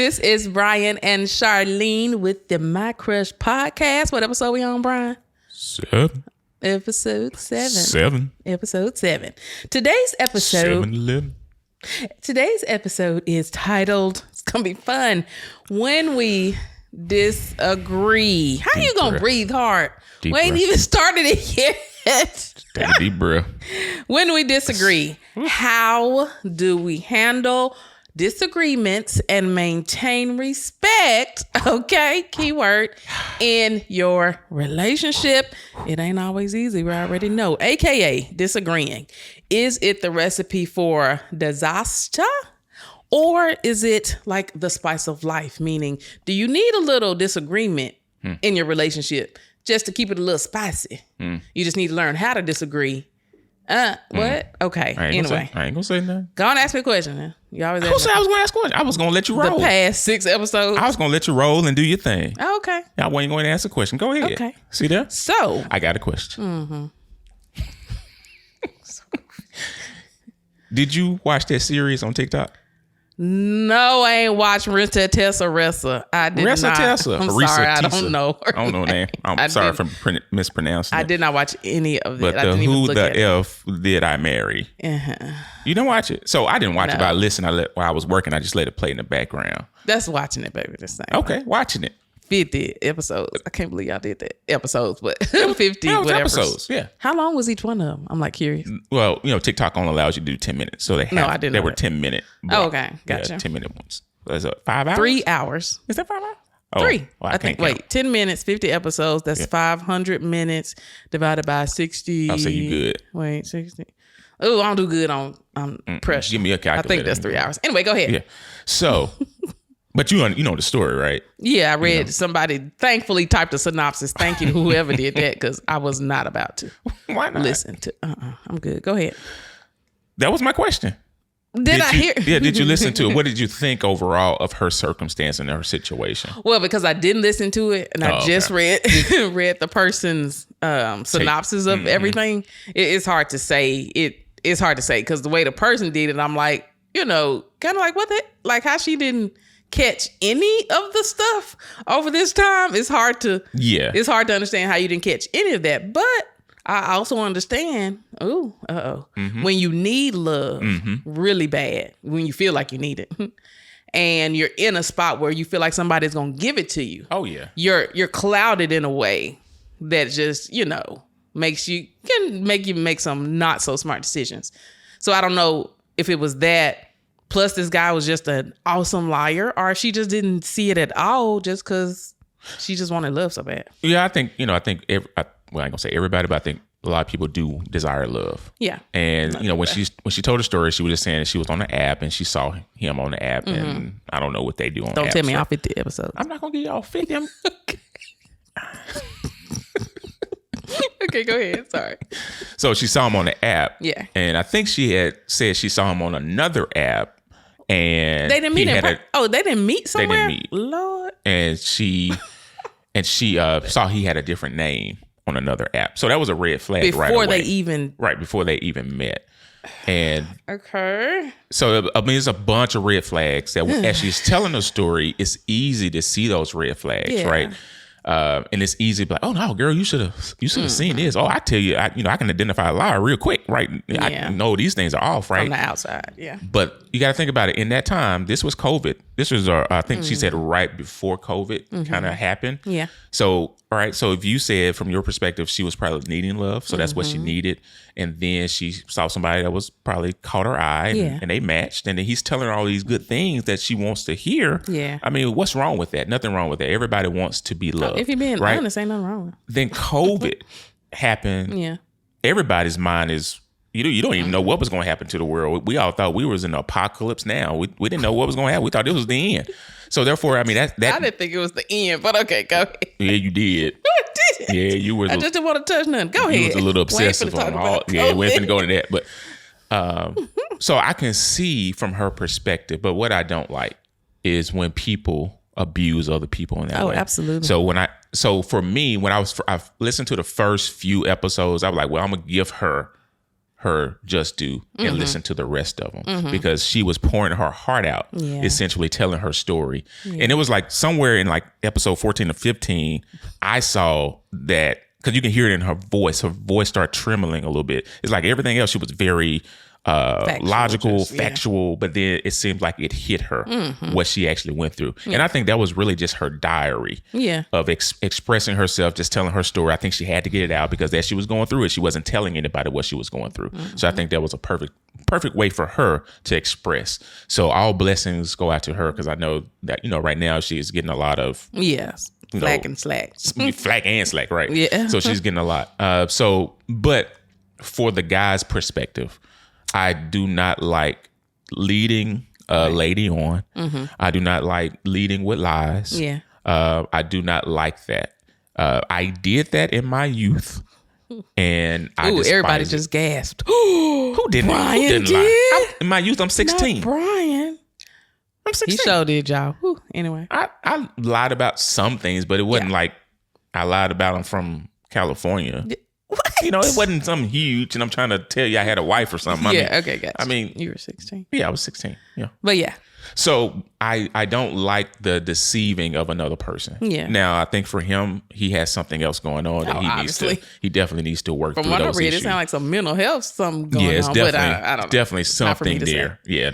This is Brian and Charlene with the MyCrush podcast. What episode we on, Brian? 7. Episode 7. 7. Episode 7. Today's episode 7-11. Today's episode is titled, it's going to be fun, When We Disagree. How you going to breathe hard? Deep We ain't breath. even started it yet. Take a deep breath. When we disagree, how do we handle disagreements and maintain respect? Okay, keyword, in your relationship. It ain't always easy. We already know. AKA disagreeing. Is it the recipe for disaster? Or is it like the spice of life? Meaning, do you need a little disagreement in your relationship just to keep it a little spicy? You just need to learn how to disagree. What? Okay. I ain't gonna say nothing. Go on, ask me a question. Man. You always Who said I was gonna ask a question? I was gonna let you roll. The past 6 episodes. I was gonna let you roll and do your thing. Oh, okay. I wasn't going to ask a question. Go ahead. Okay. See there? So I got a question. Did you watch that series on TikTok? no, I ain't watching Risa Tessa Ressa. I did Ressa not. Tessa. I'm Risa sorry, I Tessa. don't know. I don't know her name. I'm sorry for mispronouncing it. I did not watch any of it. But I the didn't even Who look the at it. F did I marry? You didn't watch it? So I didn't watch it, but I listened. While I was working, I just let it play in the background. That's watching it, baby. This thing. Okay, watching it. 50 episodes. I can't believe y'all did that. Episodes, but 50 Yeah, it was whatever. episodes. Yeah. How long was each one of them? I'm like curious. Well, TikTok only allows you to do 10 minutes. So they I didn't they know were that. 10-minute. Oh, okay. Gotcha. 10-minute ones. That's 5 hours? 3 hours. Is that 5 hours? Oh, 3. well, I think. can't Wait, 10 minutes, 50 episodes. That's 500 minutes divided by 60. I'll say you good. Wait, 60. Oh, I don't do good on pressure. Give me a calculator. I think that's 3 hours. Anyway, go ahead. Yeah. So, but you know the story, right? Yeah, I read somebody thankfully typed a synopsis. Thank you to whoever did that because I was not about to Why not? listen to. I'm good. Go ahead. That was my question. Did I hear? Yeah, did you listen to it? What did you think overall of her circumstance and her situation? Well, because I didn't listen to it and I just read the person's synopsis of everything. It's hard to say. It's hard to say because the way the person did it, I'm like, kind of like what how she didn't catch any of the stuff over this time. It's hard to understand how you didn't catch any of that. But I also understand, when you need love really bad, when you feel like you need it, and you're in a spot where you feel like somebody's gonna give it to you. Oh yeah, you're clouded in a way that just makes you make some not so smart decisions. So I don't know if it was that. Plus, this guy was just an awesome liar, or if she just didn't see it at all, just because she just wanted love so bad. Yeah, I think I ain't gonna say everybody, but I think a lot of people do desire love. Yeah, and when she told the story, she was just saying that she was on the app and she saw him on the app, and I don't know what they do on. Don't apps, tell me all 50 episodes. I'm not gonna give y'all 50. Okay, go ahead. Sorry. So she saw him on the app. Yeah. And I think she had said she saw him on another app. And they didn't meet they didn't meet somewhere? They didn't meet. Lord. And she saw he had a different name on another app. So that was a red flag right away. Before they even met. And okay. So I mean, there's a bunch of red flags that as she's telling the story, it's easy to see those red flags, right? And it's easy to be like, oh no, girl, you should have seen this. Oh, I tell you, I can identify a liar real quick, right? I know these things are off, right? On the outside, yeah. But you got to think about it. In that time, this was COVID. This was, I think she said right before COVID kind of happened. Yeah. So, all right. So if you said from your perspective, she was probably needing love. So that's what she needed. And then she saw somebody that was probably caught her eye and they matched. And then he's telling her all these good things that she wants to hear. Yeah. I mean, what's wrong with that? Nothing wrong with that. Everybody wants to be loved. If you're being honest, ain't nothing wrong with it. Then COVID happened. Yeah. Everybody's mind is, you don't even know what was going to happen to the world. We all thought we was in an apocalypse now. We didn't know what was going to happen. We thought this was the end. So therefore, I mean, that I didn't think it was the end, but okay, go ahead. Yeah, you did. I did. Yeah, you were. I just didn't want to touch nothing. Go ahead. You was a little obsessive on all. Yeah, we ain't finna go to that. But so I can see from her perspective. But what I don't like is when people abuse other people in that way. Oh, absolutely. So for me, when I've listened to the first few episodes, I was like, well, I'm gonna give her her just due and listen to the rest of them because she was pouring her heart out, essentially telling her story. And it was like somewhere in like episode 14 or 15, I saw that because you can hear it in her voice. Her voice started trembling a little bit. It's like everything else, she was very logical, factual, but then it seemed like it hit her what she actually went through. And I think that was really just her diary of expressing herself, just telling her story. I think she had to get it out because as she was going through it, she wasn't telling anybody what she was going through. So I think that was a perfect way for her to express. So all blessings go out to her because I know that, right now she's getting a lot of flack and slack. Flack and slack, right? Yeah. So she's getting a lot. But for the guy's perspective, I do not like leading a lady on. I do not like leading with lies. Yeah. I do not like that. I did that in my youth, and everybody just gasped. Who didn't? Brian Who didn't lie? In my youth, I'm 16. Not Brian. I'm 16. He sure did, y'all. Anyway, I lied about some things, but it wasn't like I lied about them from California. What? It wasn't something huge, and I'm trying to tell you I had a wife or something. Okay, gotcha. I mean, you were 16. Yeah, I was 16. Yeah, but yeah. So I don't like the deceiving of another person. Yeah. Now I think for him, he has something else going on that he definitely needs to work through those issues. From what I read, it sounds like some mental health something going on. It's definitely, but I don't know. Definitely something there. Say. Yeah,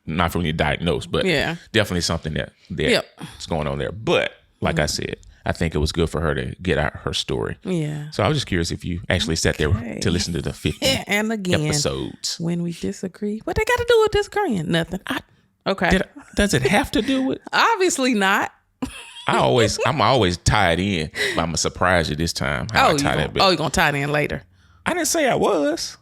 not for me to diagnose, but definitely something that's going on there. But like I said, I think it was good for her to get out her story. Yeah. So I was just curious if you actually sat there to listen to the 50 and again, episodes. When we disagree, what they got to do with disagreeing? Nothing. Okay. Does it have to do with? Obviously not. I'm always tied in. But I'm gonna surprise you this time. You're gonna tie it in later. I didn't say I was.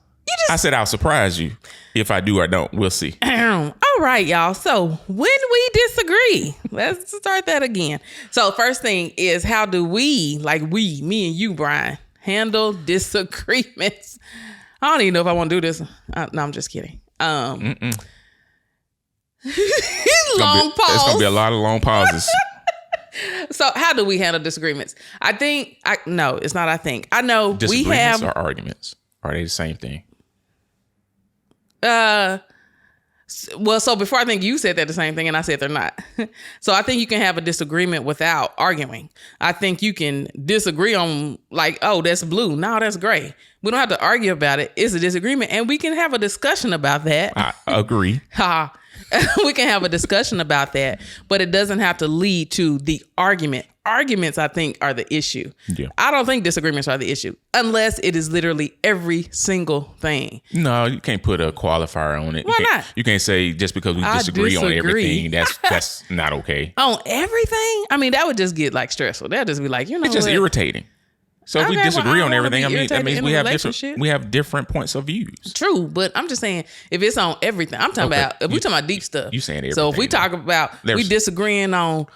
I said I'll surprise you if I do or don't. We'll see. All right, y'all. So when we disagree, let's start that again. So first thing is, how do we, me and you, Brian, handle disagreements? I don't even know if I want to do this. No, I'm just kidding. Long pause. It's gonna be a lot of long pauses. So how do we handle disagreements? I know we have or arguments. Are they the same thing? Well, so before I think you said that the same thing and I said they're not. So I think you can have a disagreement without arguing. I think you can disagree on that's blue. No, that's gray. We don't have to argue about it. It's a disagreement and we can have a discussion about that. I agree. We can have a discussion about that, but it doesn't have to lead to the argument. Arguments, I think, are the issue. Yeah. I don't think disagreements are the issue unless it is literally every single thing. No, you can't put a qualifier on it. Why not? You can't say just because we disagree on everything, that's not okay. On everything? I mean, that would just get stressful. That'd just be it's just irritating. So if we disagree on everything, that means we have different points of views. True, but I'm just saying if it's on everything, I'm talking about if we talking about deep stuff. You saying everything? So if we talk about we disagreeing on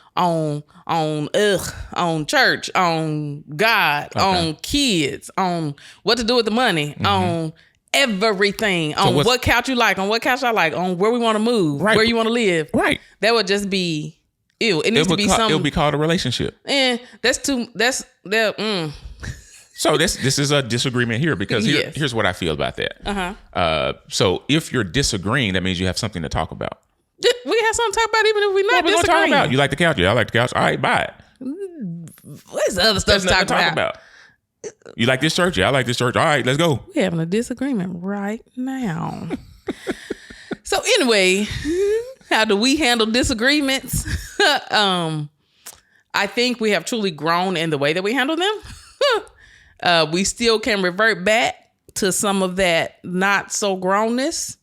church, on God, on kids, on what to do with the money, on everything, on what couch you like, on what couch I like, on where we want to move, where you want to live. Right. That would just be ew. It needs to be something. It would be called a relationship. That's too. So this is a disagreement here because here's what I feel about that. So if you're disagreeing, that means you have something to talk about. We have something to talk about even if we're not disagreeing. Talk about. You like the couch? Yeah, I like the couch. All right, buy it. What's the other stuff to talk about? You like this church? Yeah, I like this church. All right, let's go. We're having a disagreement right now. So anyway, how do we handle disagreements? I think we have truly grown in the way that we handle them. We still can revert back to some of that not so grownness.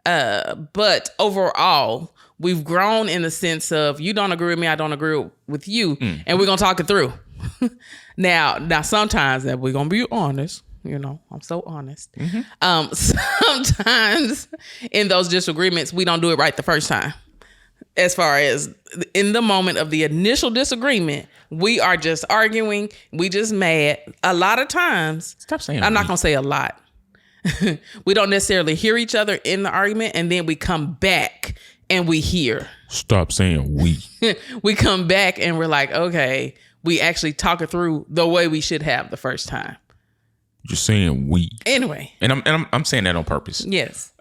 But overall, we've grown in the sense of you don't agree with me, I don't agree with you, and we're going to talk it through. Now, sometimes, and we're going to be honest, I'm so honest. Sometimes in those disagreements, we don't do it right the first time. As far as in the moment of the initial disagreement, we are just arguing. We just mad. A lot of times, stop saying I'm not going to say a lot. We don't necessarily hear each other in the argument, and then we come back and we hear. Stop saying we. We come back and we're like, okay, we actually talk it through the way we should have the first time. You're saying we. Anyway. And I'm saying that on purpose. Yes.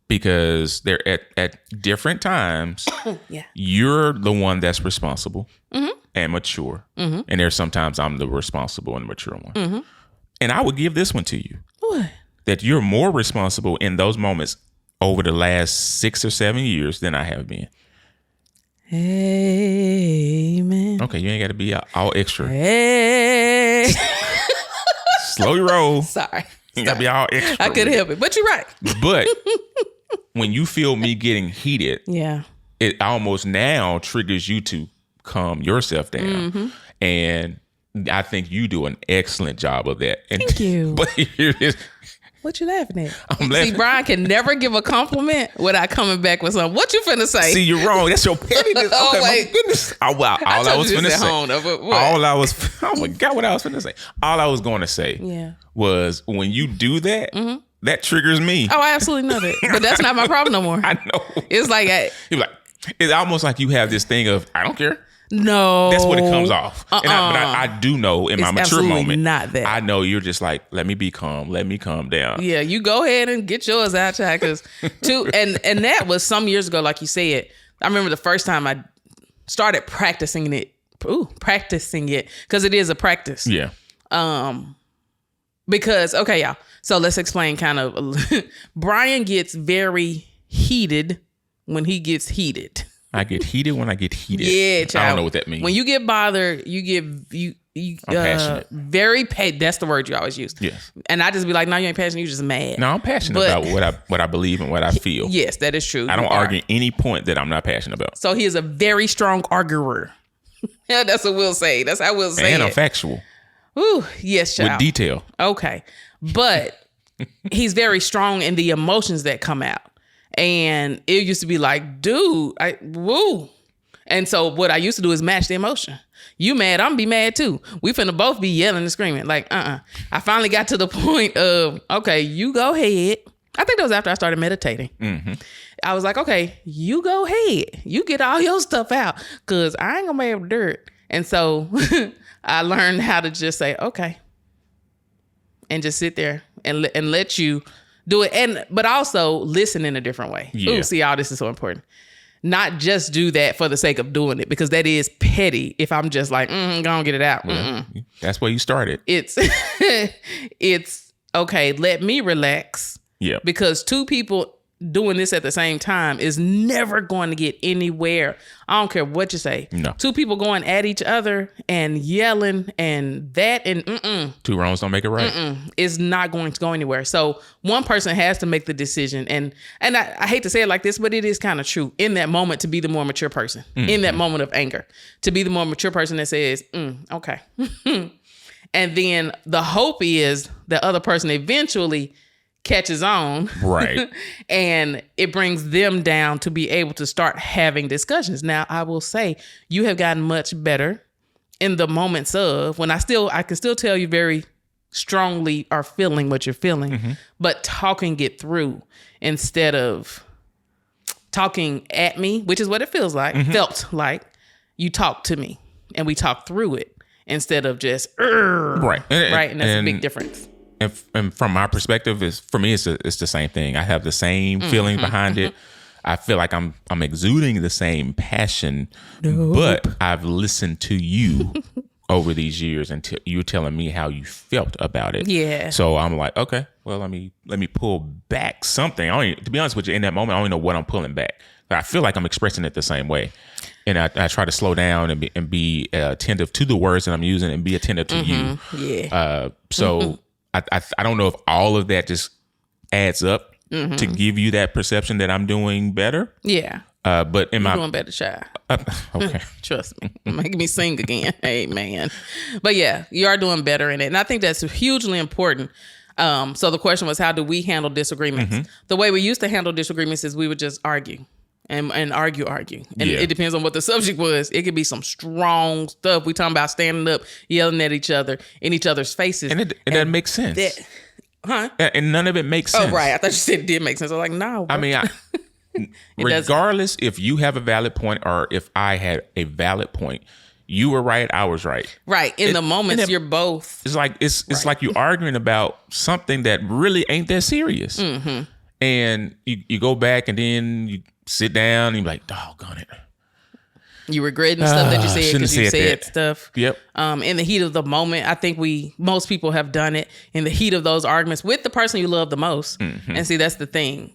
Because they're at different times. Yeah. You're the one that's responsible and mature. And there's sometimes I'm the responsible and mature one. And I would give this one to you. What? That you're more responsible in those moments over the last 6 or 7 years than I have been. Amen. Okay, you ain't got to be all extra. Hey. Slow your roll. Sorry. You got to be all extra. I couldn't help it, but you're right. But when you feel me getting heated, it almost now triggers you to calm yourself down. And I think you do an excellent job of that. And, thank you. But here it is. What you laughing at? I'm laughing. See, Brian can never give a compliment without coming back with something. What you finna say? See, you're wrong. That's your pettiness. Oh, okay, wait. my goodness. All I was finna say. Oh my God, what I was finna say. All I was going to say was when you do that, that triggers me. Oh, I absolutely know that. But that's not my problem no more. I know. It's like, it's almost like you have this thing of, I don't care. No. That's what it comes off. But I do know in my mature moment, not that. I know you're just like, let me be calm. Let me calm down. Yeah, you go ahead and get yours out, child. And that was some years ago, like you said. I remember the first time I started practicing it. Because it is a practice. Yeah. Because, okay, y'all. So let's explain kind of. Brian gets very heated when he gets heated. I get heated when I get heated. Yeah, child. I don't know what that means. When you get bothered, I'm passionate. Very that's the word you always use. Yes. And I just be like, no, you ain't passionate. You're just mad. No, I'm passionate about what I believe and what I feel. Yes, that is true. I don't argue any point that I'm not passionate about. So he is a very strong arguer. Yeah, that's what we'll say. That's how we'll say and it. I'm factual. Ooh, yes, child. With detail. Okay. But he's very strong in the emotions that come out. And it used to be like, dude, woo. And so what I used to do is match the emotion. You mad, I'm be mad too. We finna both be yelling and screaming. Like, I finally got to the point of, okay, you go ahead. I think that was after I started meditating. I was like, okay, you go ahead. You get all your stuff out because I ain't gonna be able to do it. And so I learned how to just say, okay. And just sit there and let you do it, but also listen in a different way. Yeah. Ooh, see, all this is so important. Not just do that for the sake of doing it, because that is petty. If I'm just like, go on, get it out. Well, that's where you started. It's okay. Let me relax. Yeah. Because two people doing this at the same time is never going to get anywhere. I don't care what you say. No. Two people going at each other and yelling and that and two wrongs don't make it right. Is not going to go anywhere. So one person has to make the decision. And I hate to say it like this, but it is kind of true. In that moment, to be the more mature person. In that moment of anger. To be the more mature person that says, okay. And then the hope is the other person eventually catches on. Right. And it brings them down to be able to start having discussions. Now, I will say you have gotten much better in the moments of when I can still tell you very strongly are feeling what you're feeling, but talking it through instead of talking at me, which is what it felt like. You talk to me and we talk through it instead of just right. And that's a big difference. And from my perspective, for me, it's the same thing. I have the same feeling behind it. I feel like I'm exuding the same passion, but I've listened to you over these years and you're telling me how you felt about it. Yeah. So I'm like, okay, well, let me pull back something. To be honest with you, in that moment, I don't even know what I'm pulling back. But I feel like I'm expressing it the same way. And I try to slow down and be attentive to the words that I'm using and be attentive to you. Yeah. So I don't know if all of that just adds up to give you that perception that I'm doing better. Yeah. But you're doing better, child. Okay. Trust me. Make me sing again. Amen. But yeah, you are doing better in it. And I think that's hugely important. So the question was, how do we handle disagreements? The way we used to handle disagreements is we would just argue. And argue. And it depends on what the subject was. It could be some strong stuff. We talking about standing up, yelling at each other in each other's faces. And it doesn't make sense. And none of it makes sense. Oh, right. I thought you said it did make sense. I was like, no. I mean, regardless if you have a valid point or if I had a valid point, you were right, I was right. Right. In the moments, you're both. It's like it's like you're arguing about something that really ain't that serious. Mm-hmm. And you go back and then you sit down and you're like, doggone it. You regretting stuff that you said because you said stuff. Yep. In the heat of the moment, I think most people have done it in the heat of those arguments with the person you love the most. Mm-hmm. And see, that's the thing.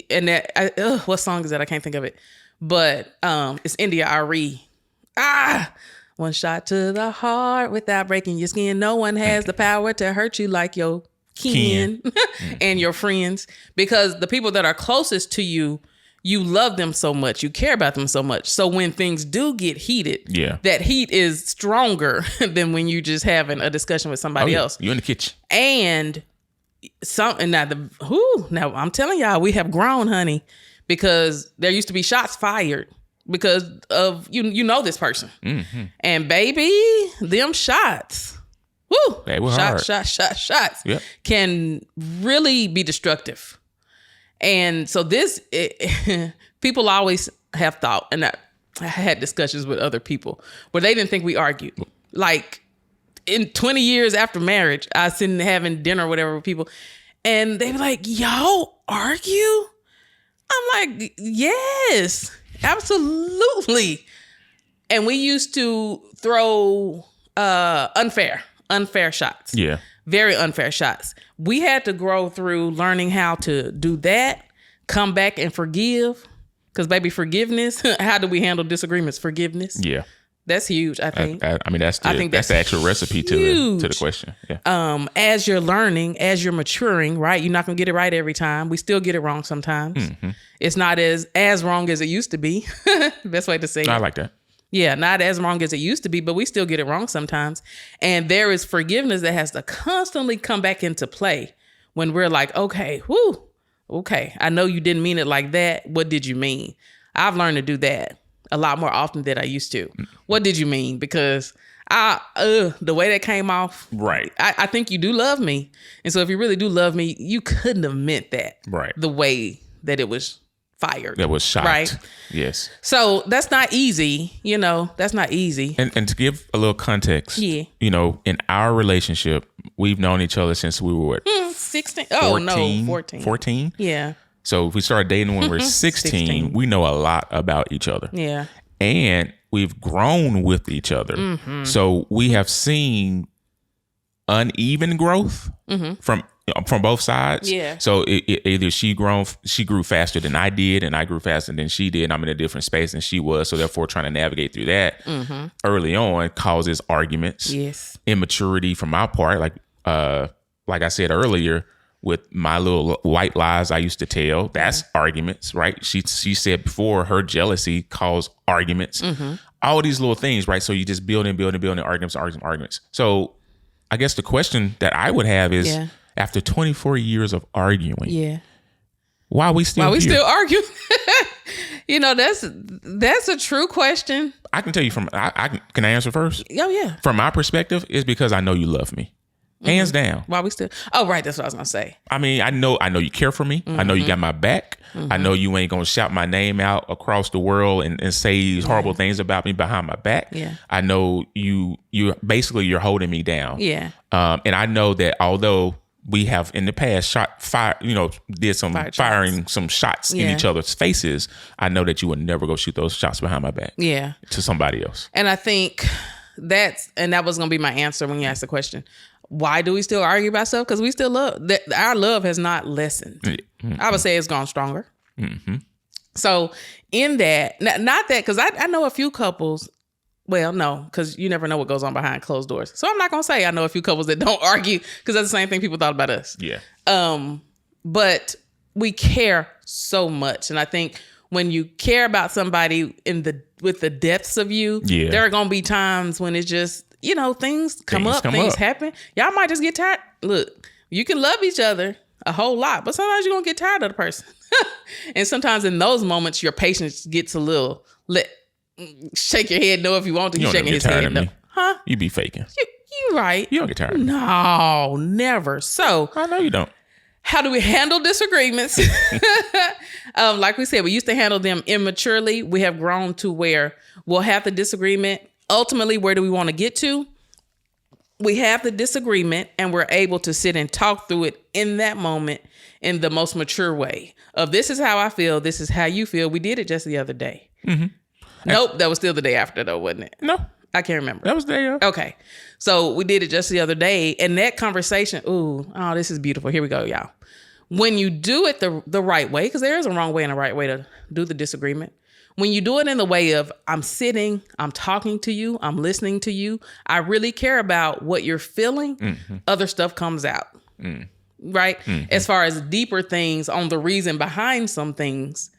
And that, what song is that? I can't think of it. But it's India Ari. One shot to the heart without breaking your skin. No one has the power to hurt you like your kin and your friends. Because the people that are closest to you, you love them so much. You care about them so much. So when things do get heated, that heat is stronger than when you just having a discussion with somebody else. You're in the kitchen. And now I'm telling y'all, we have grown, honey, because there used to be shots fired because of you know this person. Mm-hmm. And baby, them shots. Woo! They were hard. Shots can really be destructive. And so people always have thought, and I had discussions with other people where they didn't think we argued. Like in 20 years after marriage, I was sitting having dinner or whatever with people, and they were like, y'all argue? I'm like, yes, absolutely. And we used to throw unfair shots. Yeah. Very unfair shots. We had to grow through learning how to do that, come back and forgive. Because, baby, forgiveness, how do we handle disagreements? Forgiveness. Yeah. That's huge, I think. I mean, that's the actual recipe to the question. Yeah. As you're learning, as you're maturing, right? You're not going to get it right every time. We still get it wrong sometimes. Mm-hmm. It's not as wrong as it used to be. Best way to say it. I like that. Yeah, not as wrong as it used to be, but we still get it wrong sometimes. And there is forgiveness that has to constantly come back into play when we're like, okay, I know you didn't mean it like that. What did you mean? I've learned to do that a lot more often than I used to. What did you mean? Because the way that came off, right? I think you do love me. And so if you really do love me, you couldn't have meant that the way that it was fired. That was shot. Right? Yes. So that's not easy, that's not easy. And to give a little context, in our relationship, we've known each other since we were 16. Oh, no, 14. 14? Yeah. So if we started dating when we were 16, we know a lot about each other. Yeah. And we've grown with each other. Mm-hmm. So we have seen uneven growth from both sides. Yeah. So either she grew faster than I did, and I grew faster than she did. And I'm in a different space than she was. So therefore, trying to navigate through that early on causes arguments. Yes. Immaturity from my part, like I said earlier, with my little white lies I used to tell. That's arguments, right? She said before her jealousy caused arguments. Mm-hmm. All these little things, right? So you just building arguments. So I guess the question that I would have is, after 24 years of arguing, why are we still arguing? That's a true question. I can tell you can I answer first? Oh, yeah. From my perspective, it's because I know you love me. Hands down. Why we still? Oh, right. That's what I was gonna say. I mean, I know you care for me. Mm-hmm. I know you got my back. Mm-hmm. I know you ain't gonna shout my name out across the world and say horrible things about me behind my back. Yeah. I know you're holding me down. Yeah. And I know that although we have in the past firing some shots in each other's faces, I know that you would never go shoot those shots behind my back. Yeah. To somebody else. And I think that was gonna be my answer when you asked the question. Why do we still argue about stuff? Because we still love. Our love has not lessened. Mm-hmm. I would say it's gone stronger. Mm-hmm. So in that, not that, because I know a few couples. Well, no, because you never know what goes on behind closed doors. So I'm not going to say I know a few couples that don't argue, because that's the same thing people thought about us. Yeah. But we care so much. And I think when you care about somebody with the depths of you, there are going to be times when it's just, things come up, things happen. Y'all might just get tired. Look, you can love each other a whole lot, but sometimes you're going to get tired of the person. And sometimes in those moments, your patience gets a little shake your head no if you want to. You shaking his head no. Huh? You be faking. You right. You don't get tired. No, never. So I know you don't. How do we handle disagreements? Like we said, we used to handle them immaturely. We have grown to where we'll have the disagreement ultimately, where do we want to get to? We have the disagreement and we're able to sit and talk through it in that moment in the most mature way of this is how I feel. This is how you feel. We did it just the other day. Mm-hmm. Nope. That was still the day after though, wasn't it? No. I can't remember. That was the day of. Okay. So we did it just the other day. And that conversation, this is beautiful. Here we go, y'all. When you do it the right way, because there is a wrong way and a right way to do the disagreement. When you do it in the way of I'm sitting, I'm talking to you, I'm listening to you, I really care about what you're feeling, other stuff comes out. Right? As far as deeper things on the reason behind some things.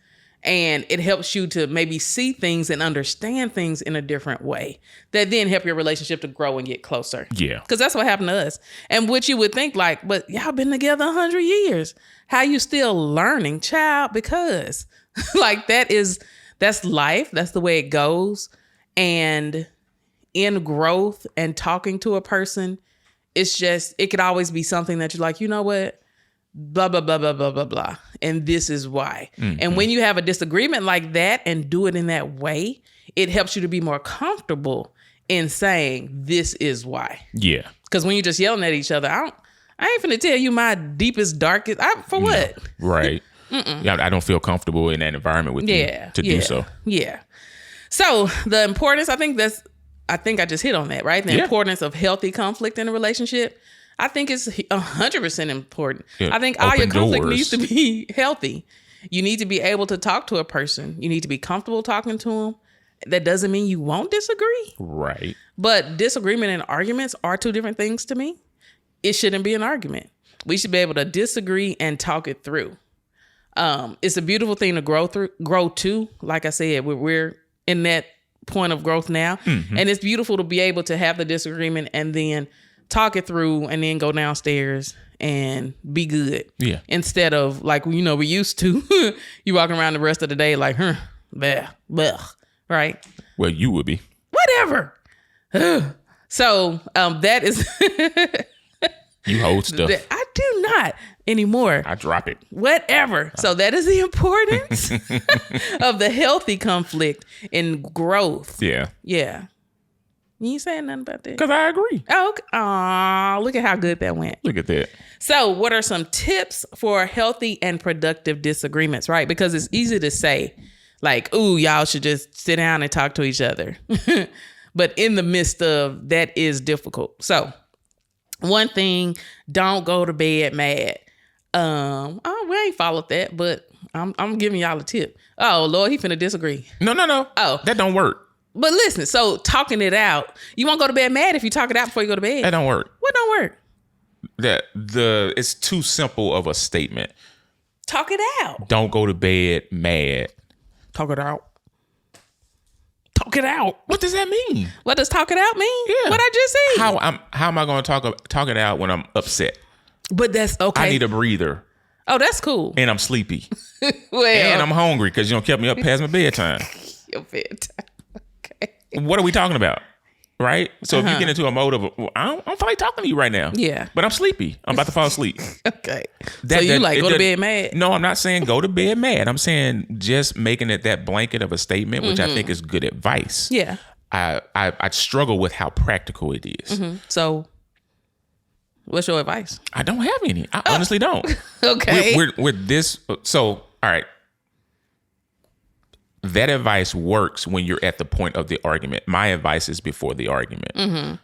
And it helps you to maybe see things and understand things in a different way that then help your relationship to grow and get closer. Yeah. Because that's what happened to us. And what you would think like, but y'all been together 100 years. How you still learning, child? Because like that's life. That's the way it goes. And in growth and talking to a person, it's just, it could always be something that you're like, you know what? Blah, blah, blah, blah, blah, blah, blah. And this is why. And when you have a disagreement like that and do it in that way, it helps you to be more comfortable in saying, this is why. Yeah. Because when you're just yelling at each other, I ain't finna tell you my deepest, darkest, for what? Right. Yeah, I don't feel comfortable in that environment with you to do so. Yeah. So the importance, I think I just hit on that, right? The importance of healthy conflict in a relationship. I think it's 100% important. I think all your conflict needs to be healthy. You need to be able to talk to a person. You need to be comfortable talking to them. That doesn't mean you won't disagree. Right. But disagreement and arguments are two different things to me. It shouldn't be an argument. We should be able to disagree and talk it through. It's a beautiful thing to grow to. Like I said, we're in that point of growth now. And it's beautiful to be able to have the disagreement and then talk it through and then go downstairs and be good. Yeah. Instead of like, we used to, you walking around the rest of the day like, bleh, right? Well, you would be. Whatever. So that is. You hold stuff. I do not anymore. I drop it. Whatever. So that is the importance of the healthy conflict and growth. Yeah. Yeah. You ain't saying nothing about that? Because I agree. Oh, okay. Aw, look at how good that went. Look at that. So what are some tips for healthy and productive disagreements, right? Because it's easy to say, like, ooh, y'all should just sit down and talk to each other. But in the midst of that is difficult. So one thing, don't go to bed mad. We ain't followed that, but I'm giving y'all a tip. Oh, Lord, he finna disagree. No. Oh. That don't work. But listen, so talking it out, you won't go to bed mad if you talk it out before you go to bed. That don't work. What don't work? It's too simple of a statement. Talk it out. Don't go to bed mad. Talk it out. Talk it out. What does that mean? What does talk it out mean? Yeah. What I just said. How am I going to talk it out when I'm upset? But that's okay. I need a breather. Oh, that's cool. And I'm sleepy. And I'm hungry because you kept me up past my bedtime. Your bedtime. What are we talking about? Right? So if you get into a mode of, I don't feel like talking to you right now. Yeah. But I'm sleepy. I'm about to fall asleep. Okay. So you go to bed mad? No, I'm not saying go to bed mad. I'm saying just making it that blanket of a statement, which I think is good advice. Yeah. I struggle with how practical it is. So what's your advice? I don't have any. I honestly don't. Okay. We're this. So, all right. That advice works when you're at the point of the argument. My advice is before the argument.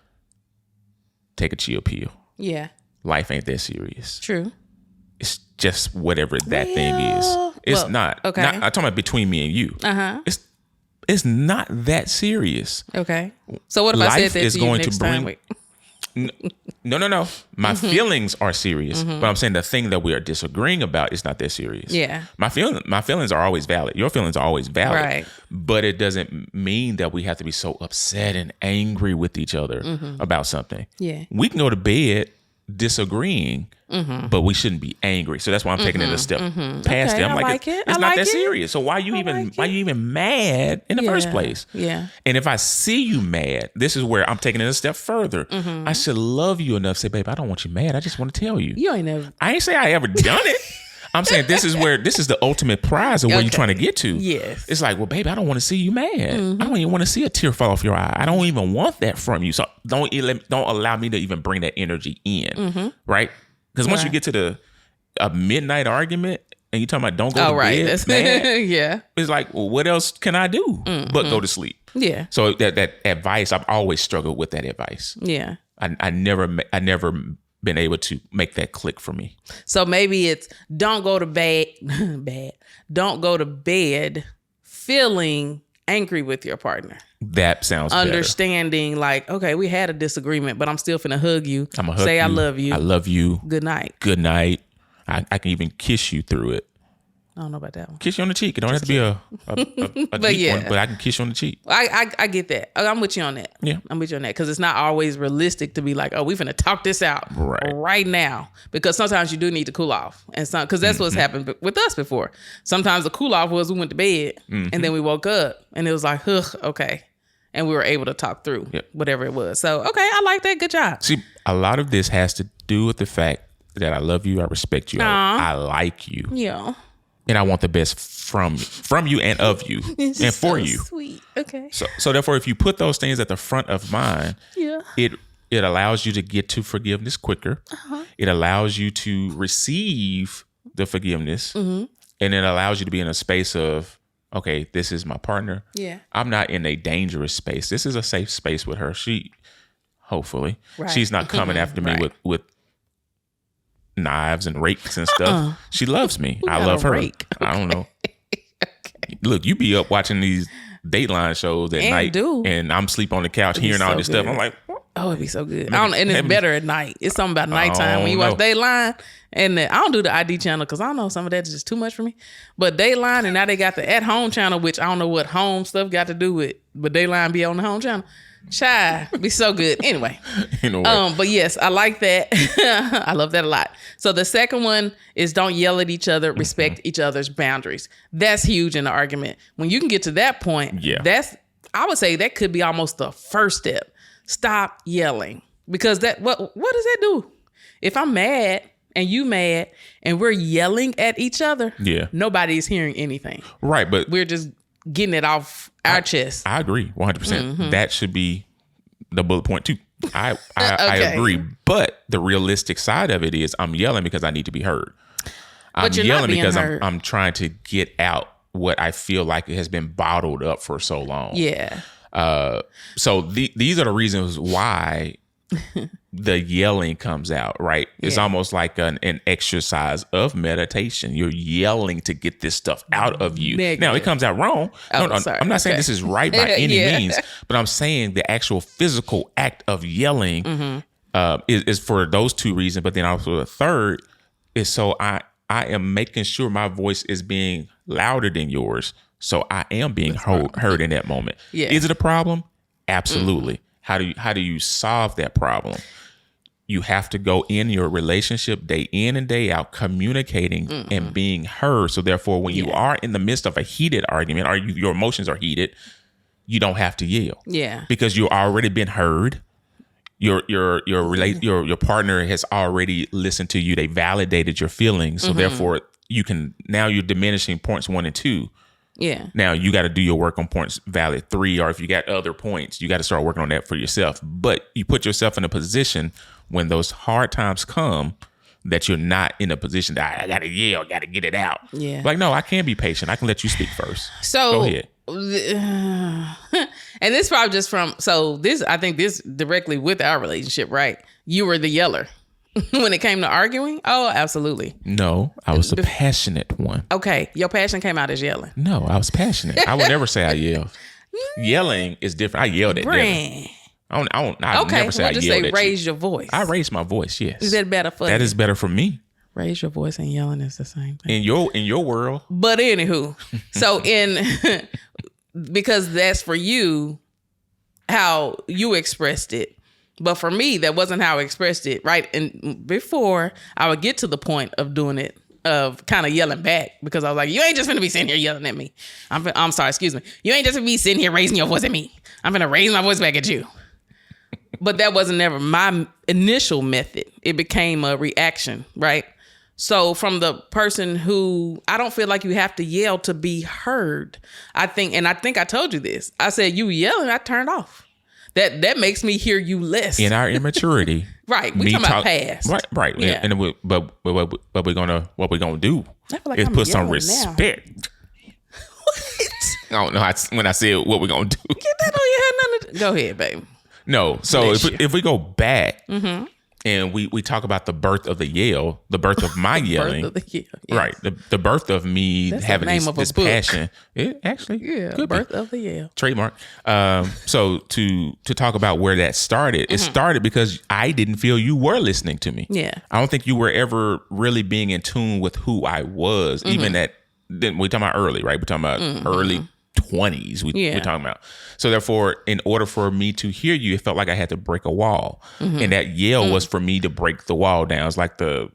Take a chill pill. Yeah. Life ain't that serious. True. It's just whatever that thing is. It's not. Okay. I'm talking about between me and you. It's not that serious. Okay. So what if I said that to you next time? No. My feelings are serious, but I'm saying the thing that we are disagreeing about is not that serious. Yeah. My feelings are always valid. Your feelings are always valid. Right. But it doesn't mean that we have to be so upset and angry with each other about something. Yeah. We can go to bed disagreeing, but we shouldn't be angry. So that's why I'm taking it a step past it. I'm like it's not that serious. So why are you even mad in the first place? Yeah. And if I see you mad, this is where I'm taking it a step further. I should love you enough to say, babe, I don't want you mad. I just want to tell you. You ain't never. I ain't say I ever done it. I'm saying this is the ultimate prize of where you're trying to get to. Yes. It's like, well, baby, I don't want to see you mad. I don't even want to see a tear fall off your eye. I don't even want that from you. So don't allow me to even bring that energy in. Right? Because once you get to a midnight argument and you're talking about don't go to bed, mad, yeah. It's like, well, what else can I do but go to sleep? Yeah. So that advice, I've always struggled with that advice. Yeah. I never been able to make that click for me. So maybe it's don't go to bed. Don't go to bed feeling angry with your partner. That sounds understanding better. Like, okay, we had a disagreement, but I'm still finna hug you. I'm gonna hug say you. I love you. I love you. Good night. Good night. I can even kiss you through it. I don't know about that one. Kiss you on the cheek. It don't have to be a deep one, but I can kiss you on the cheek. I get that. I'm with you on that. Yeah. I'm with you on that. Because it's not always realistic to be like, oh, we finna talk this out right now. Because sometimes you do need to cool off. And because that's what's happened with us before. Sometimes the cool off was we went to bed and then we woke up and it was like, okay. And we were able to talk through whatever it was. So, okay, I like that. Good job. See, a lot of this has to do with the fact that I love you, I respect you, I like you. Yeah. And I want the best from you and of you and for you. Sweet. Okay. So therefore, if you put those things at the front of mind, it allows you to get to forgiveness quicker. It allows you to receive the forgiveness, and it allows you to be in a space of, okay, this is my partner. Yeah. I'm not in a dangerous space. This is a safe space with her. Hopefully, she's not coming after me with knives and rakes and stuff. She loves me. I love her. I don't know. Okay. Look, you be up watching these Dateline shows at night, and I'm sleep on the couch hearing all this stuff. I'm like, oh, it'd be so good. And it's better at night. It's something about nighttime when you watch Dateline. And I don't do the ID channel because I don't know, some of that is just too much for me. But Dateline, and now they got the at home channel, which I don't know what home stuff got to do with, but Dateline be on the home channel. Chai, be so good. Anyway, but yes, I like that. I love that a lot. So the second one is don't yell at each other, respect each other's boundaries. That's huge in the argument. When you can get to that point, I would say that could be almost the first step. Stop yelling, because what does that do? If I'm mad and you mad and we're yelling at each other, nobody's hearing anything. Right, but we're just getting it off our chest. I agree 100%. That should be the bullet point too. I agree. But the realistic side of it is I'm yelling because I need to be heard. I'm yelling because I'm trying to get out what I feel like it has been bottled up for so long. Yeah. So these are the reasons why the yelling comes out, right? It's almost like an exercise of meditation. You're yelling to get this stuff out of you. Negative. Now, it comes out wrong. I'm not saying this is right by any means, but I'm saying the actual physical act of yelling is for those two reasons. But then also the third is so I am making sure my voice is being louder than yours. So I am being heard in that moment. Yeah. Is it a problem? Absolutely. How do you solve that problem? You have to go in your relationship day in and day out, communicating and being heard. So therefore, when you are in the midst of a heated argument or your emotions are heated, you don't have to yell. Yeah. Because you've already been heard. Your partner has already listened to you. They validated your feelings. So therefore, you're diminishing points 1 and 2. Yeah. Now you got to do your work on points valid 3, or if you got other points, you got to start working on that for yourself. But you put yourself in a position when those hard times come that you're not in a position that I got to yell, got to get it out. Yeah. Like, no, I can be patient. I can let you speak first. So go ahead. And this probably just I think this directly with our relationship, right? You were the yeller. When it came to arguing? Oh, absolutely. No, I was the passionate one. Okay, your passion came out as yelling. No, I was passionate. I would never say I yelled. Yelling is different. I yelled at Devin. I never say I yelled at you. Raise your voice. I raised my voice, yes. Is that better for you? That is better for me. Raise your voice and yelling is the same thing. In your world. But anywho, so because that's for you, how you expressed it. But for me, that wasn't how I expressed it, right? And before I would get to the point of doing it, of kind of yelling back, because I was like, you ain't just gonna be sitting here yelling at me. I'm sorry, excuse me. You ain't just gonna be sitting here raising your voice at me. I'm gonna raise my voice back at you. But that wasn't never my initial method. It became a reaction, right? So from the person who, I don't feel like you have to yell to be heard. I think I told you this. I said, you yelling, I turned off. That makes me hear you less. In our immaturity. Right. We talking about past. Right. Yeah. And but what we're gonna do like is I'm put some yelling respect. What? I don't know when I said what we're gonna do. Get that on your head. Nothing. Go ahead, baby. No. So if we go back and we talk about the birth of the yell, the birth of my yelling, birth of the yell, yes. Right? The birth of me That's having the name this of a passion. It actually, could birth be. of the yell. Trademark. So to talk about where that started, it started because I didn't feel you were listening to me. Yeah. I don't think you were ever really being in tune with who I was, even at. Then we're talking about early, right? We're talking about early 20s. We're talking about. So therefore, in order for me to hear you, it felt like I had to break a wall, and that yell was for me to break the wall down. It's like the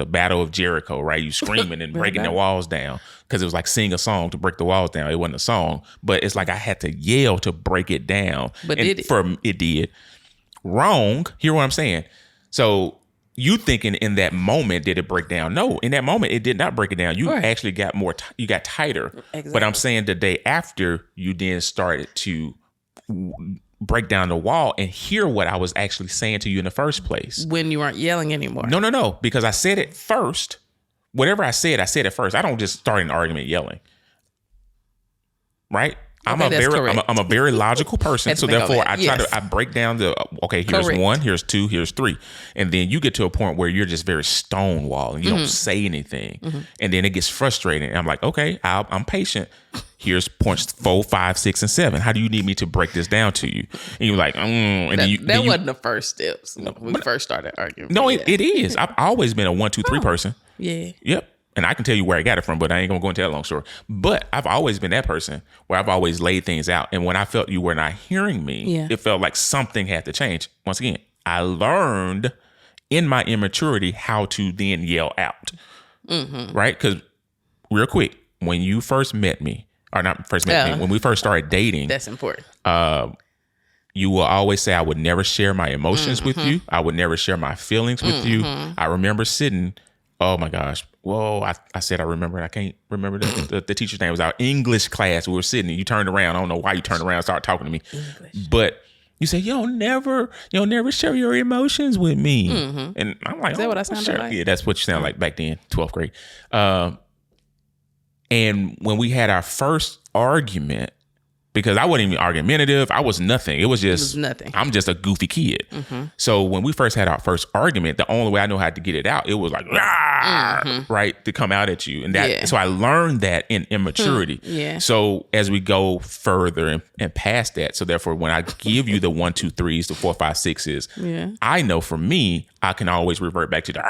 Battle of Jericho, right? You screaming and breaking the walls down because it was like sing a song to break the walls down. It wasn't a song, but it's like I had to yell to break it down. But it did. Wrong. Hear what I'm saying? So. You thinking in that moment did it break down? No, in that moment it did not break it down. You actually got more. You got tighter. Exactly. But I'm saying the day after you then started to break down the wall and hear what I was actually saying to you in the first place. When you weren't yelling anymore. No, because I said it first. Whatever I said it first. I don't just start an argument yelling. Right. I'm a very logical person, so therefore I break down the here's correct. 1, here's 2, here's 3, and then you get to a point where you're just very stonewall and you don't say anything, and then it gets frustrating. And I'm like, okay, I'm patient. Here's points 4, 5, 6, and 7. How do you need me to break this down to you? And you're like, and that wasn't the first steps when we first started arguing. No, it is. I've always been a 1, 2, 3 person. Yeah. Yep. And I can tell you where I got it from, but I ain't gonna go into that long story. But I've always been that person where I've always laid things out. And when I felt you were not hearing me, it felt like something had to change. Once again, I learned in my immaturity how to then yell out. Right? Because real quick, when you first met me, or not first met me, when we first started dating, that's important. You will always say I would never share my emotions with you. I would never share my feelings with you. I remember sitting. Oh my gosh. Whoa. I said I remember. I can't remember the teacher's name. It was our English class. We were sitting and you turned around. I don't know why you turned around and started talking to me. English. But you said, you'll never share your emotions with me. And I'm like, is that what I sounded like? Yeah, that's what you sound like back then, 12th grade. And when we had our first argument, because I wasn't even argumentative. I was nothing. It was nothing. I'm just a goofy kid. So when we first had our first argument, the only way I know how to get it out, it was like, right, to come out at you. And that, so I learned that in immaturity. So as we go further and past that, so therefore when I give you the 1, 2, 3s, the 4, 5, 6s, I know for me, I can always revert back to the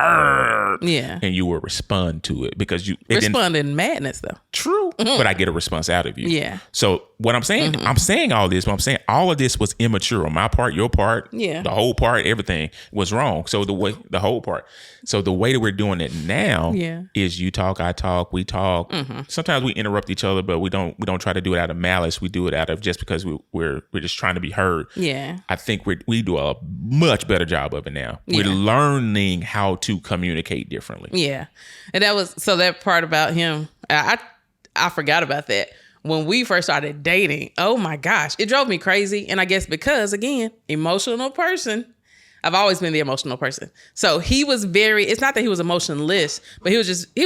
and you will respond to it because you respond in madness though. True, but I get a response out of you. Yeah. So what I'm saying, I'm saying all this, but I'm saying all of this was immature on my part, your part, the whole part, everything was wrong. So the whole part. So the way that we're doing it now is you talk, I talk, we talk. Sometimes we interrupt each other, but we don't try to do it out of malice. We do it out of just because we're just trying to be heard. Yeah. I think we do a much better job of it now. We're learning how to communicate differently. Yeah. And that part about him, I forgot about that. When we first started dating, oh my gosh, it drove me crazy. And I guess because, again, emotional person, I've always been the emotional person. So he was it's not that he was emotionless, but he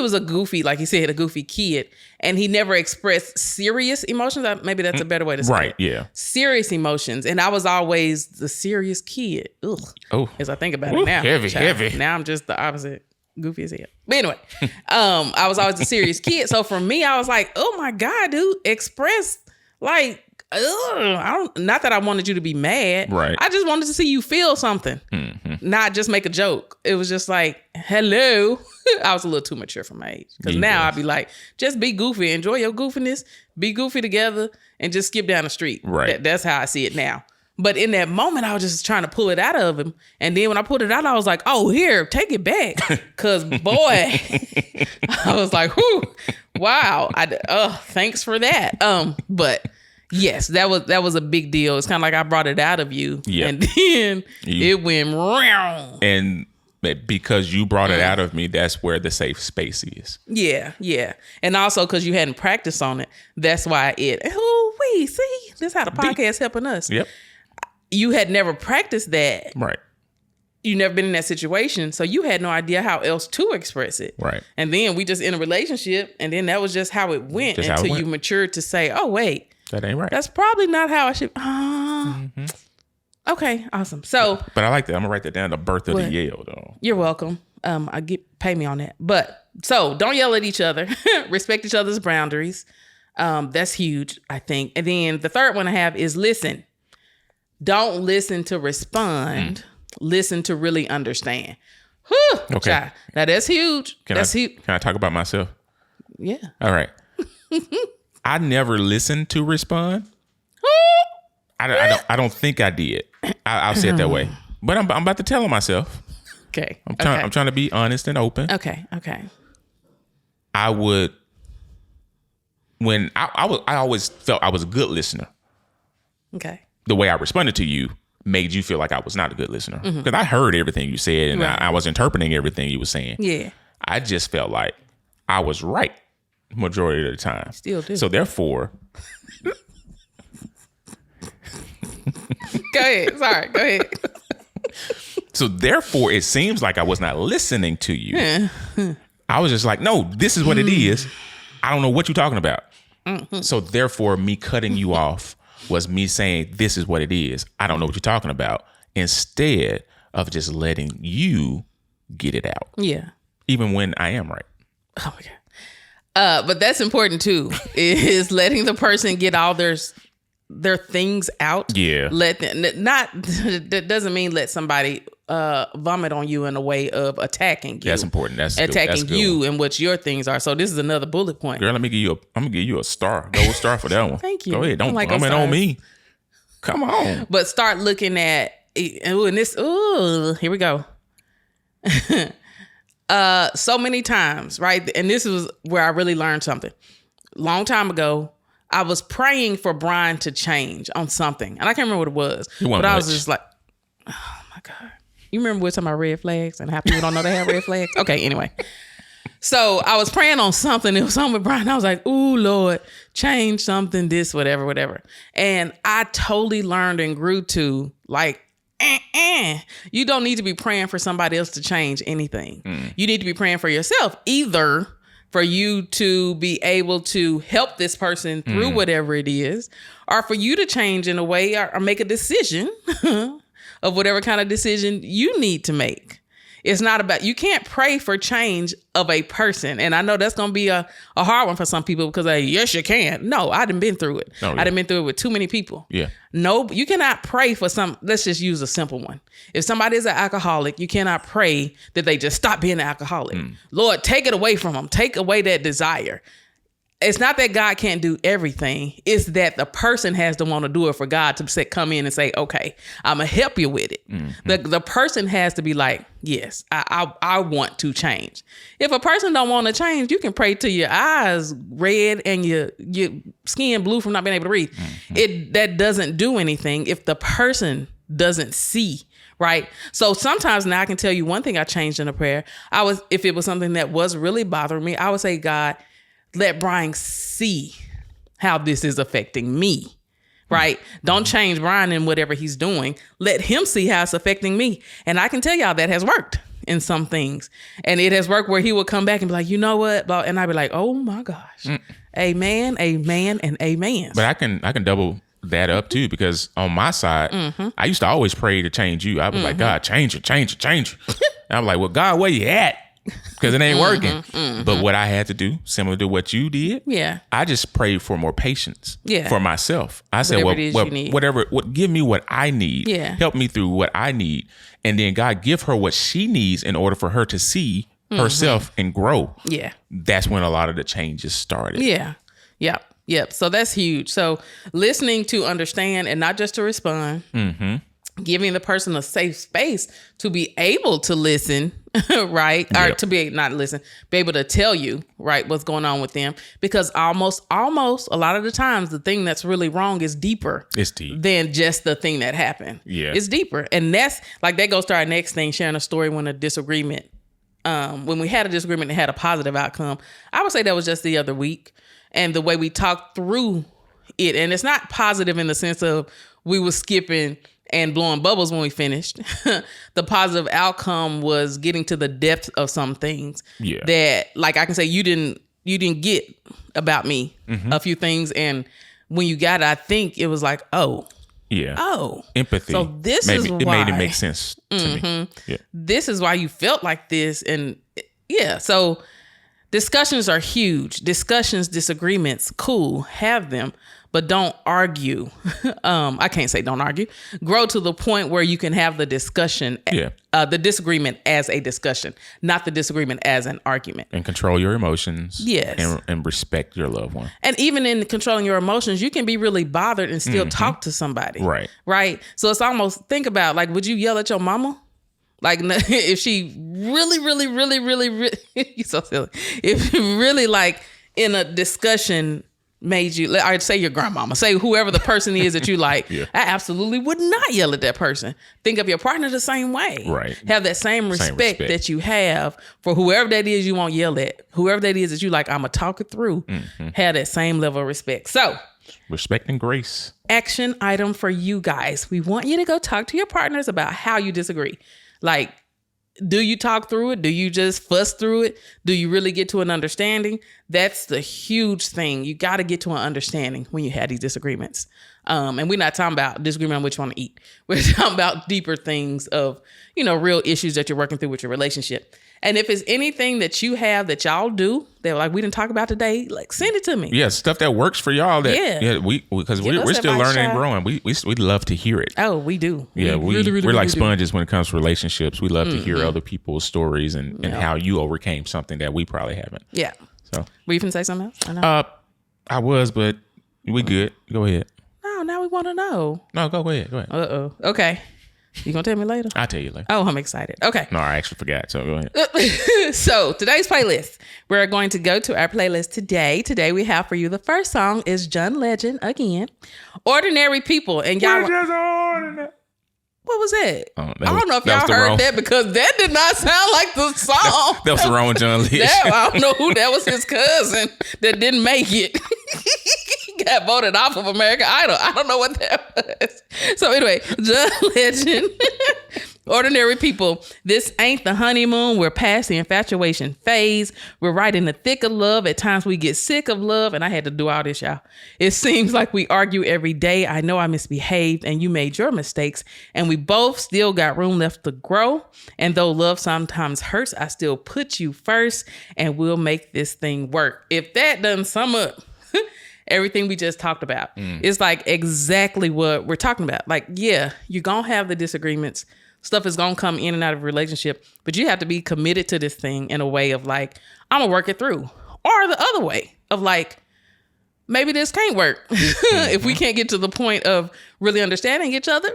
was a goofy, like he said, a goofy kid. And he never expressed serious emotions. Maybe that's a better way to say it. Right, yeah. Serious emotions. And I was always the serious kid. Ugh. Oh. As I think about it now. Heavy. Now I'm just the opposite. Goofy as hell. But anyway, I was always a serious kid. So for me, I was like, oh my God, dude, express like, not that I wanted you to be mad. Right. I just wanted to see you feel something, not just make a joke. It was just like, hello. I was a little too mature for my age. Because now I'd be like, just be goofy. Enjoy your goofiness. Be goofy together and just skip down the street. Right. That's how I see it now. But in that moment, I was just trying to pull it out of him. And then when I pulled it out, I was like, oh, here, take it back. Because, boy, I was like, whew, wow. Thanks for that. But, yes, that was a big deal. It's kind of like I brought it out of you. Yeah. And then it went round. And because you brought it out of me, that's where the safe space is. Yeah, yeah. And also because you hadn't practiced on it, that's why see, this is how the podcast helping us. Yep. You had never practiced that. Right. You never been in that situation, so you had no idea how else to express it. Right. And then we just in a relationship, and then that was just how it went until you matured to say, oh, wait. That ain't right. That's probably not how I should. Okay, awesome. So, but I like that. I'm gonna write that down. The birth of the Yale, though. You're welcome. Pay me on that. But so don't yell at each other. Respect each other's boundaries. That's huge, I think. And then the third one I have is listen. Don't listen to respond. Listen to really understand. Whew, okay. Child. Now that's huge. That's huge. Can I talk about myself? Yeah. All right. I never listened to respond. I don't think I did. I'll say it that way. But I'm about to tell on myself. Okay. I'm trying to be honest and open. Okay. I would. When I always felt I was a good listener. Okay. The way I responded to you made you feel like I was not a good listener because I heard everything you said and I was interpreting everything you were saying. Yeah. I just felt like I was right majority of the time. Still do. So therefore, go ahead. Sorry. Go ahead. So therefore, it seems like I was not listening to you. I was just like, no, this is what it is. I don't know what you're talking about. So therefore, me cutting you off was me saying, this is what it is. I don't know what you're talking about. Instead of just letting you get it out. Yeah. Even when I am right. Oh my God. But that's important too, is letting the person get all their things out. Yeah. That doesn't mean let somebody vomit on you in a way of attacking you. That's important. That's attacking good you one. And what your things are. So this is another bullet point. Girl, I'm gonna give you a star. Gold star for that one. Thank you. Go ahead. Don't vomit on me. Come on. But start looking at here we go. So many times, right? And this was where I really learned something. Long time ago, I was praying for Brian to change on something. And I can't remember what it was. But I was just like, oh my God. You remember we were talking about red flags and how people don't know they have red flags? Okay, anyway. So I was praying on something. It was something with Brian. I was like, ooh, Lord, change something, this, whatever. And I totally learned and grew to like, you don't need to be praying for somebody else to change anything. You need to be praying for yourself, either for you to be able to help this person through whatever it is, or for you to change in a way or make a decision of whatever kind of decision you need to make. It's not about, you can't pray for change of a person. And I know that's going to be a hard one for some people because yes, you can. No, I done been through it. Oh, yeah. I done been through it with too many people. Yeah. No, you cannot pray for let's just use a simple one. If somebody is an alcoholic, you cannot pray that they just stop being an alcoholic. Lord, take it away from them. Take away that desire. It's not that God can't do everything. It's that the person has to want to do it for God to come in and say, okay, I'm going to help you with it. The person has to be like, yes, I want to change. If a person don't want to change, you can pray till your eyes red and your skin blue from not being able to read. That doesn't do anything if the person doesn't see. Right. So sometimes now I can tell you one thing I changed in a prayer. If it was something that was really bothering me, I would say, God, let Brian see how this is affecting me, right? Don't change Brian in whatever he's doing. Let him see how it's affecting me. And I can tell y'all that has worked in some things. And it has worked where he would come back and be like, you know what? And I'd be like, oh my gosh. Amen, amen, and amen. But I can double that up too, because on my side, I used to always pray to change you. I was like, God, change it. And I'm like, well, God, where you at? Because it ain't working. But what I had to do, similar to what you did, I just prayed for more patience for myself. I said, give me what I need. Help me through what I need. And then God, give her what she needs in order for her to see herself and grow. That's when a lot of the changes started. Yep. So that's huge. So listening to understand and not just to respond. Giving the person a safe space to be able to listen right? Yep. Or to be able to tell you, right, what's going on with them. Because almost a lot of the times, the thing that's really wrong is deeper. It's deep. Than just the thing that happened. Yeah. It's deeper. And that's like, that goes to our next thing, sharing a story when a disagreement, when we had a disagreement and had a positive outcome. I would say that was just the other week. And the way we talked through it, and it's not positive in the sense of we were skipping and blowing bubbles when we finished. The positive outcome was getting to the depth of some things that, like, I can say you didn't get about me, a few things. And when you got it, I think it was like, empathy. So this is why it made it make sense to me. Yeah. This is why you felt like this. And so discussions are huge. Disagreements, cool, have them. But don't argue. I can't say don't argue. Grow to the point where you can have the discussion, the disagreement as a discussion, not the disagreement as an argument. And control your emotions. Yes. And respect your loved one. And even in controlling your emotions, you can be really bothered and still talk to somebody. Right. Right. So it's almost, think about, like, would you yell at your mama? Like, if she really, you're so silly. If really, like, in a discussion made you, I'd say your grandmama, say whoever the person is that you like, I absolutely would not yell at that person. Think of your partner the same way. Right. Have that same respect that you have for whoever that is you won't yell at. Whoever that is that you like, I'm going to talk it through. Have that same level of respect. So, respect and grace. Action item for you guys. We want you to go talk to your partners about how you disagree. Like, do you talk through it? Do you just fuss through it? Do you really get to an understanding? That's the huge thing. You got to get to an understanding when you have these disagreements. And we're not talking about disagreement on which one to eat. We're talking about deeper things of, real issues that you're working through with your relationship. And if it's anything that you have that y'all do that, like, we didn't talk about today, like, send it to me. Yeah, stuff that works for y'all. That, because we're still learning and growing. We love to hear it. Oh, we do. Yeah, we're like sponges when it comes to relationships. We love to hear other people's stories and how you overcame something that we probably haven't. Yeah. So, were you finna say something else? I know. I was, but we good. Go ahead. No, now we want to know. No, go ahead. Uh-oh. Okay. You gonna tell me later? I'll tell you later. Oh, I'm excited. Okay. No, I actually forgot. So go ahead. So today's playlist, we're going to go to our playlist today. Today we have for you, the first song is John Legend again, Ordinary People. And y'all, what was that? I don't know if y'all heard that, because that did not sound like the song. That was the wrong John Legend. I don't know who that was. His cousin that didn't make it. Got voted off of American Idol. I don't know what that was. So anyway, John Legend, Ordinary People. This ain't the honeymoon. We're past the infatuation phase. We're right in the thick of love. At times we get sick of love. And I had to do all this, y'all. It seems like we argue every day. I know I misbehaved and you made your mistakes. And we both still got room left to grow. And though love sometimes hurts, I still put you first and we'll make this thing work. If that doesn't sum up everything we just talked about, it's like exactly what we're talking about. Like, yeah, you're going to have the disagreements. Stuff is going to come in and out of a relationship, but you have to be committed to this thing in a way of like, I'm going to work it through. Or the other way of like, maybe this can't work. If we can't get to the point of really understanding each other,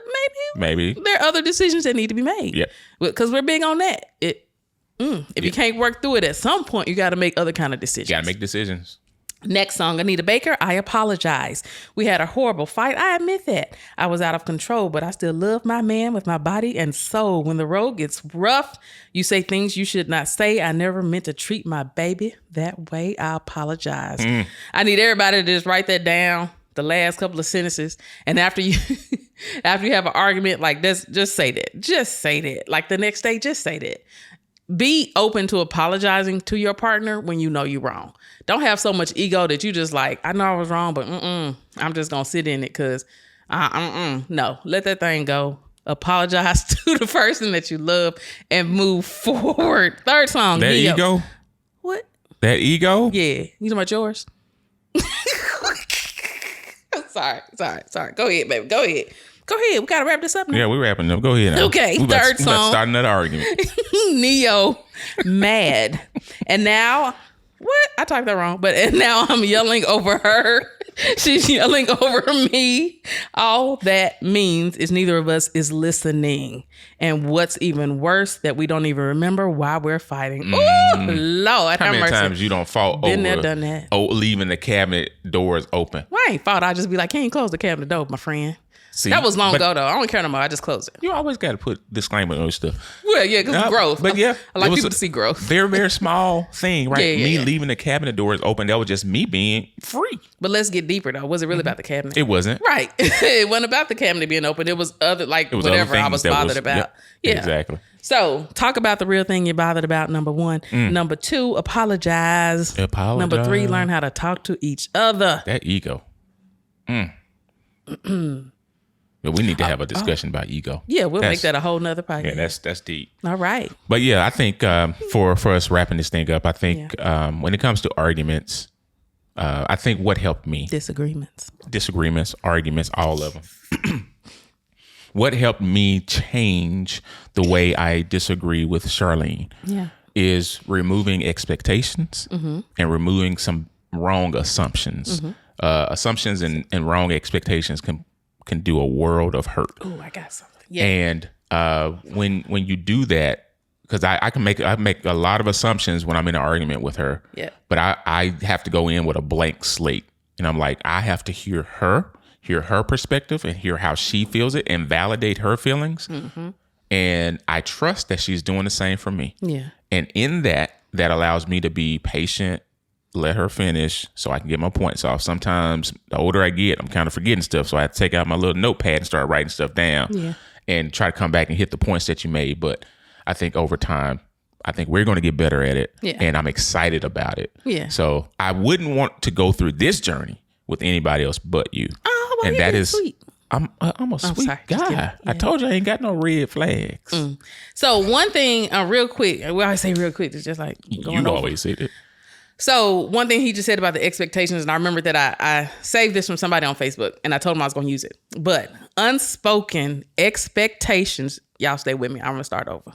maybe there are other decisions that need to be made. Yeah. Because we're big on that. If you can't work through it at some point, you got to make other kind of decisions. You got to make decisions. Next song, Anita Baker, I Apologize. We had a horrible fight. I admit that. I was out of control, but I still love my man with my body and soul. When the road gets rough, you say things you should not say. I never meant to treat my baby that way. I apologize. I need everybody to just write that down, the last couple of sentences. And after you have an argument, like this, just say that. Just say that. Like the next day, just say that. Be open to apologizing to your partner when you know you're wrong. Don't have so much ego that you just like, I know I was wrong, but I'm just going to sit in it because no, let that thing go. Apologize to the person that you love and move forward. Third song. That ego? What? That ego? Yeah. You talking about yours? Sorry. Go ahead, baby. Go ahead. We got to wrap this up now. Yeah, we're wrapping up. Go ahead now. Okay, third song. Let's start another argument. Neo, Mad. And now, what? I typed that wrong. And now I'm yelling over her She's yelling over me. All that means is neither of us is listening. And what's even worse, that we don't even remember why we're fighting. Oh, Lord, How many mercy. times you don't fall Been over there, done that. leaving the cabinet doors open? Well, I ain't fought. I just be like, can you close the cabinet door, my friend? See, that was long ago, though. I don't care no more. I just closed it. You always got to put disclaimer on stuff. Well, yeah, because it's growth. But yeah, I like people to see growth. Very, very small thing, right? Yeah. Leaving the cabinet doors open, that was just me being free. But let's get deeper, though. Was it really about the cabinet? It wasn't. Right. It wasn't about the cabinet being open. It was other, whatever I was bothered about. Yeah. Exactly. So, talk about the real thing you're bothered about, number 1. Number 2, apologize. Number 3, learn how to talk to each other. That ego. But we need to have a discussion about ego. Yeah, we'll make that a whole nother podcast. Yeah, that's deep. All right. But yeah, I think for us wrapping this thing up, I think when it comes to arguments, I think what helped me. Disagreements, arguments, all of them. What helped me change the way I disagree with Charlene is removing expectations and removing some wrong assumptions. Assumptions and wrong expectations can do a world of hurt. Oh, I got something. Yeah. And when you do that, because I make a lot of assumptions when I'm in an argument with her. Yeah. But I have to go in with a blank slate, and I'm like, I have to hear her perspective and hear how she feels it and validate her feelings. And I trust that she's doing the same for me. Yeah. And in that allows me to be patient, let her finish so I can get my points off. Sometimes the older I get, I'm kind of forgetting stuff. So I have to take out my little notepad and start writing stuff down and try to come back and hit the points that you made. But I think over time, I think we're going to get better at it. Yeah. And I'm excited about it. Yeah. So I wouldn't want to go through this journey with anybody else but you. Oh, well, and that is sweet. I'm a sweet guy. Yeah. I told you I ain't got no red flags. So one thing, real quick, we always say real quick, it's just like you always say that. So one thing he just said about the expectations, and I remember that I saved this from somebody on Facebook, and I told him I was going to use it. But unspoken expectations, y'all stay with me. I'm going to start over.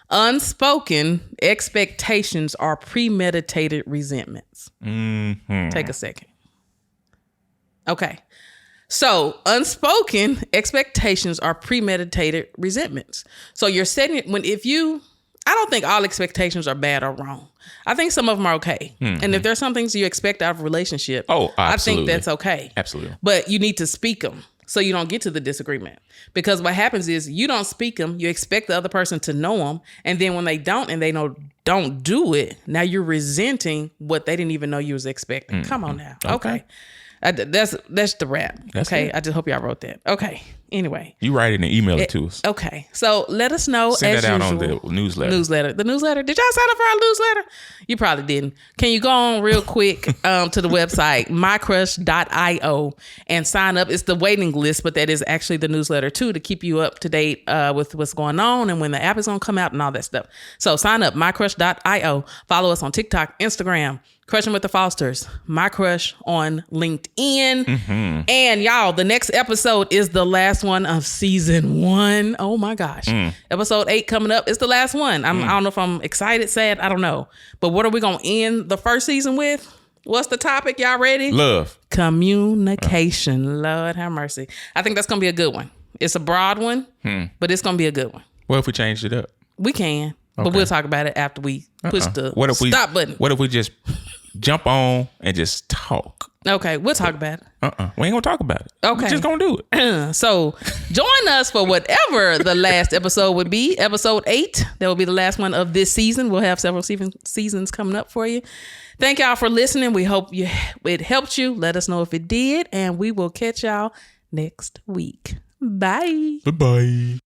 Unspoken expectations are premeditated resentments. Take a second. Okay. So unspoken expectations are premeditated resentments. So you're setting it I don't think all expectations are bad or wrong. I think some of them are okay. And if there's some things you expect out of a relationship, I think that's okay. Absolutely. But you need to speak them so you don't get to the disagreement. Because what happens is you don't speak them, you expect the other person to know them, and then when they don't and they don't do it, now you're resenting what they didn't even know you was expecting. Come on now. Okay. That's the wrap. Okay. Good. I just hope y'all wrote that. Okay. Anyway. You write it and email it to us. Okay. So let us know. Send that out on the newsletter. The newsletter. Did y'all sign up for our newsletter? You probably didn't. Can you go on real quick to the website, MyCrush.io, and sign up? It's the waiting list, but that is actually the newsletter too, to keep you up to date with what's going on and when the app is going to come out and all that stuff. So sign up, MyCrush.io. Follow us on TikTok, Instagram, Crushing with the Fosters, MyCrush on LinkedIn. And y'all, the next episode is the last one of season 1. Oh my gosh. Episode 8 coming up. It's the last one. I don't know if I'm excited, sad. I don't know. But what are we going to end the first season with? What's the topic? Y'all ready? Love. Communication. Lord have mercy. I think that's going to be a good one. It's a broad one, but it's going to be a good one. What if we changed it up? We can, but we'll talk about it after we push the stop button. What if we just jump on and just talk? Okay, we'll talk about it. We ain't gonna talk about it. Okay. We're just gonna do it. So join us for whatever the last episode would be. Episode 8. That will be the last one of this season. We'll have several seasons coming up for you. Thank y'all for listening. We hope it helped you. Let us know if it did. And we will catch y'all next week. Bye. Bye-bye.